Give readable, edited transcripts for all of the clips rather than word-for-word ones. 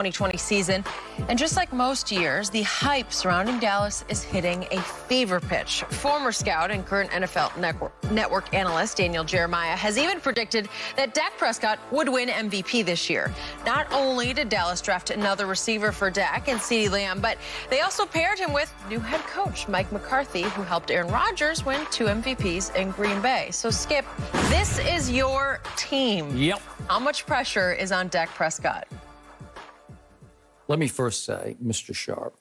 2020 season. And just like most years, the hype surrounding Dallas is hitting a fever pitch. Former scout and current NFL Network analyst Daniel Jeremiah has even predicted that Dak Prescott would win MVP this year. Not only did Dallas draft another receiver for Dak and CeeDee Lamb, but they also paired him with new head coach Mike McCarthy, who helped Aaron Rodgers win 2 MVPs in Green Bay. So, Skip, this is your team. Yep. How much pressure is on Dak Prescott? Let me first say, Mr. Sharp,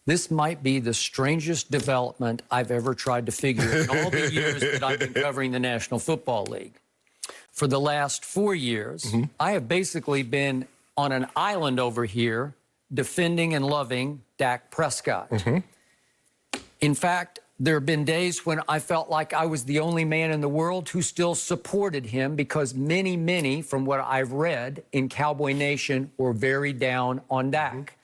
this might be the strangest development I've ever tried to figure in all the years that I've been covering the National Football League. For the last 4 years, I have basically been on an island over here defending and loving Dak Prescott. In fact, there have been days when I felt like I was the only man in the world who still supported him because many, from what I've read in Cowboy Nation, were very down on Dak.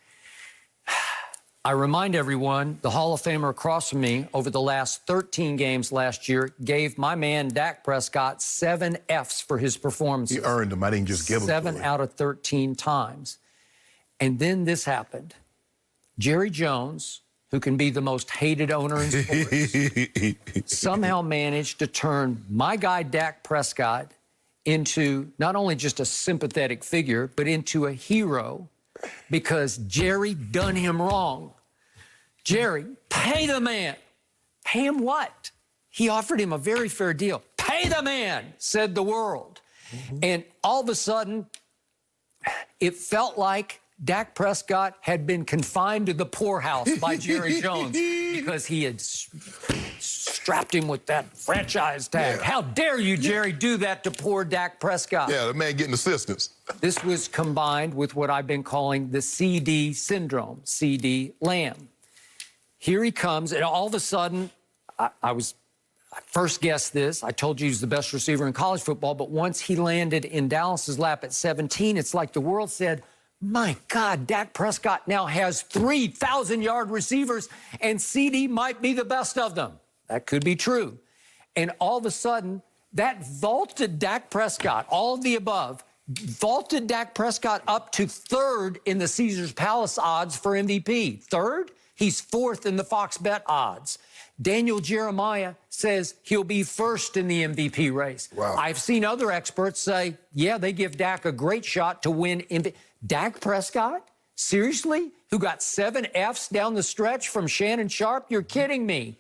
I remind everyone, the Hall of Famer across from me over the last 13 games last year gave my man Dak Prescott 7 Fs for his performances. He earned them. I didn't just give them. 7 out of 13 times. And then this happened. Jerry Jones, who can be the most hated owner in sports, somehow managed to turn my guy Dak Prescott into not only just a sympathetic figure, but into a hero because Jerry done him wrong. Jerry, pay the man. Pay him what? He offered him a very fair deal. Pay the man, said the world. And all of a sudden, it felt like Dak Prescott had been confined to the poorhouse by Jerry Jones because he had strapped him with that franchise tag. Yeah. How dare you, Jerry, do that to poor Dak Prescott? Yeah, the man getting assistance. This was combined with what I've been calling the CD syndrome, CeeDee Lamb. Here he comes, and all of a sudden, I first guessed this. I told you he's the best receiver in college football, but once he landed in Dallas's lap at 17, it's like the world said, my God, Dak Prescott now has 3,000-yard receivers, and CD might be the best of them. That could be true. And all of a sudden, that vaulted Dak Prescott, all of the above, vaulted Dak Prescott up to 3rd in the Caesars Palace odds for MVP. 3rd? He's 4th in the Fox Bet odds. Daniel Jeremiah says he'll be 1st in the MVP race. Wow. I've seen other experts say, yeah, they give Dak a great shot to win MVP. Dak Prescott? Seriously? Who got 7 Fs down the stretch from Shannon Sharp? You're kidding me.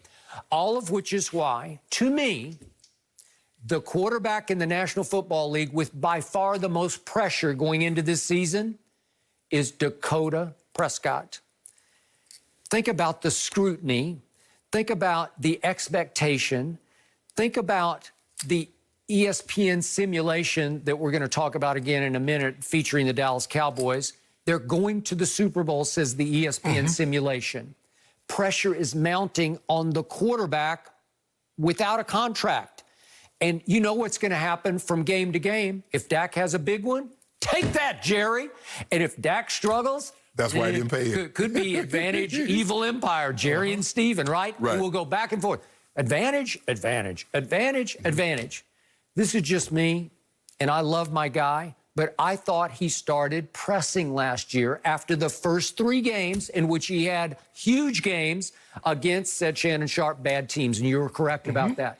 All of which is why, to me, the quarterback in the National Football League with by far the most pressure going into this season is Dakota Prescott. Think about the scrutiny. Think about the expectation. Think about the ESPN simulation that we're going to talk about again in a minute featuring the Dallas Cowboys. They're going to the Super Bowl, says the ESPN simulation. Pressure is mounting on the quarterback without a contract. And you know what's going to happen from game to game. If Dak has a big one, take that, Jerry. And if Dak struggles, that's why I didn't pay it. Could be advantage, evil empire, Jerry and Steven, right? Right. We'll go back and forth. Advantage, advantage, advantage, advantage. This is just me, and I love my guy, but I thought he started pressing last year after the first 3 games in which he had huge games against, said Shannon Sharp, bad teams, and you were correct about that.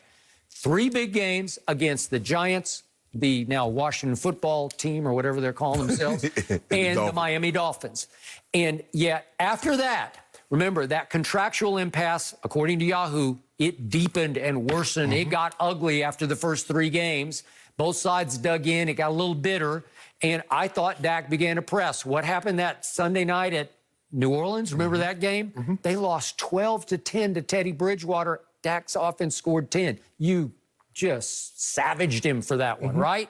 3 big games against the Giants, the now Washington football team or whatever they're calling themselves, and the Miami Dolphins. And yet after that, remember that contractual impasse, according to Yahoo, it deepened and worsened. It got ugly after the first 3 games. Both sides dug in. It got a little bitter. And I thought Dak began to press. What happened that Sunday night at New Orleans? Remember that game? They lost 12-10 to Teddy Bridgewater. Dak's offense scored 10. You just savaged him for that one, right?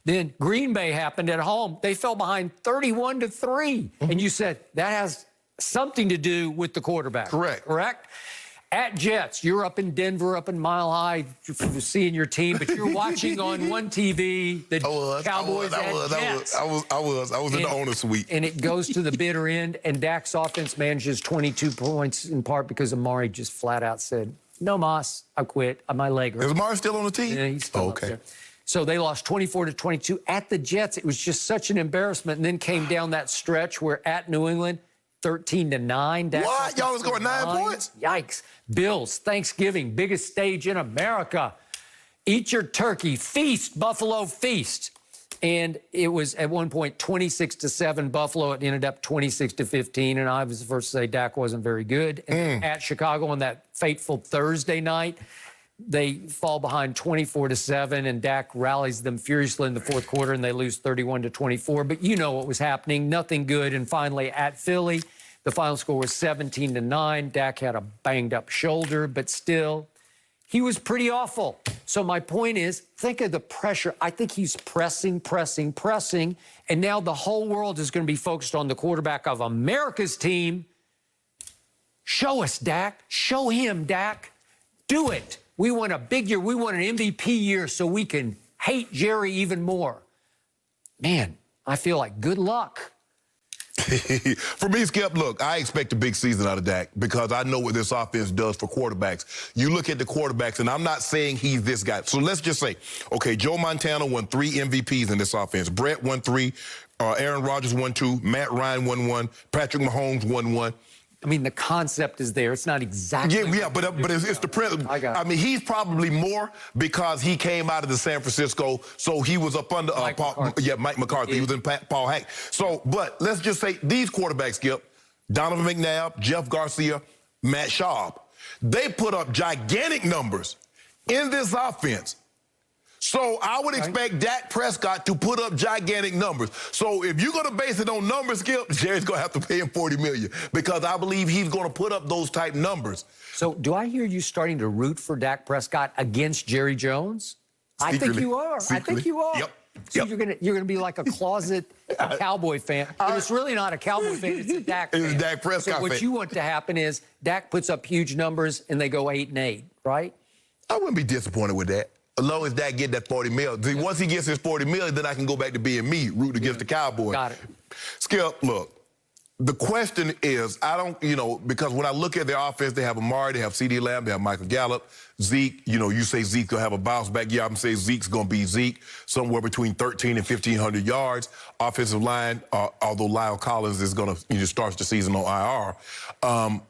Then Green Bay happened at home. They fell behind 31-3. And you said that has something to do with the quarterback. Correct. Correct? At Jets, you're up in Denver, up in Mile High, seeing your team, but you're watching on one TV the Cowboys at Jets. I was in the owner's suite. And it goes to the bitter end, and Dak's offense manages 22 points in part because Amari just flat out said, no, Moss, I quit. My leg hurts. Is Amari still on the team? Yeah, he's still okay. up there. So they lost 24-22 at the Jets. It was just such an embarrassment. And then came down that stretch where at New England, 13-9. What? Y'all was going 9 points? Yikes. Bills, Thanksgiving, biggest stage in America. Eat your turkey. Feast, Buffalo, feast. And it was at one point 26-7 Buffalo. It ended up 26-15. And I was the first to say Dak wasn't very good. And at Chicago on that fateful Thursday night, they fall behind 24-7, and Dak rallies them furiously in the fourth quarter, and they lose 31-24. But you know what was happening, nothing good. And finally, at Philly, the final score was 17-9. Dak had a banged-up shoulder, but still, he was pretty awful. So my point is, think of the pressure. I think he's pressing, and now the whole world is going to be focused on the quarterback of America's team. Show us, Dak. Show him, Dak. Do it. We want a big year. We want an MVP year so we can hate Jerry even more. Man, I feel like good luck. For me, Skip, look, I expect a big season out of Dak because I know what this offense does for quarterbacks. You look at the quarterbacks, and I'm not saying he's this guy. So let's just say, okay, Joe Montana won 3 MVPs in this offense. Brett won 3. Aaron Rodgers won 2. Matt Ryan won 1. Patrick Mahomes won 1. I mean, the concept is there. It's not exactly. Yeah, but it's the principle. I mean, he's probably more because he came out of the San Francisco, so he was up under Mike McCarthy. Mike McCarthy. He was in Paul Hack. So, but let's just say these quarterbacks, Skip, Donovan McNabb, Jeff Garcia, Matt Schaub, they put up gigantic numbers in this offense. So I would expect Dak Prescott to put up gigantic numbers. So if you're going to base it on numbers, Skip, Jerry's going to have to pay him $40 million because I believe he's going to put up those type numbers. So do I hear you starting to root for Dak Prescott against Jerry Jones? I think you are. Secretly. I think you are. Yep. So you're gonna be like a closet Cowboy fan. But it's really not a Cowboy fan. It's a Dak fan. It's a Dak Prescott so what fan. you want to happen is Dak puts up huge numbers and they go 8-8, right? I wouldn't be disappointed with that. As long as Dak get that $40 million. See, once he gets his $40 million, then I can go back to being me, root against the Cowboys. Got it. Skip, look, the question is, because when I look at their offense, they have Amari, they have CeeDee Lamb, they have Michael Gallup, Zeke. You say Zeke's going to have a bounce back year. I'm saying Zeke's going to be Zeke, somewhere between 1,300 and 1,500 yards. Offensive line, although Lyle Collins is going to starts the season on IR.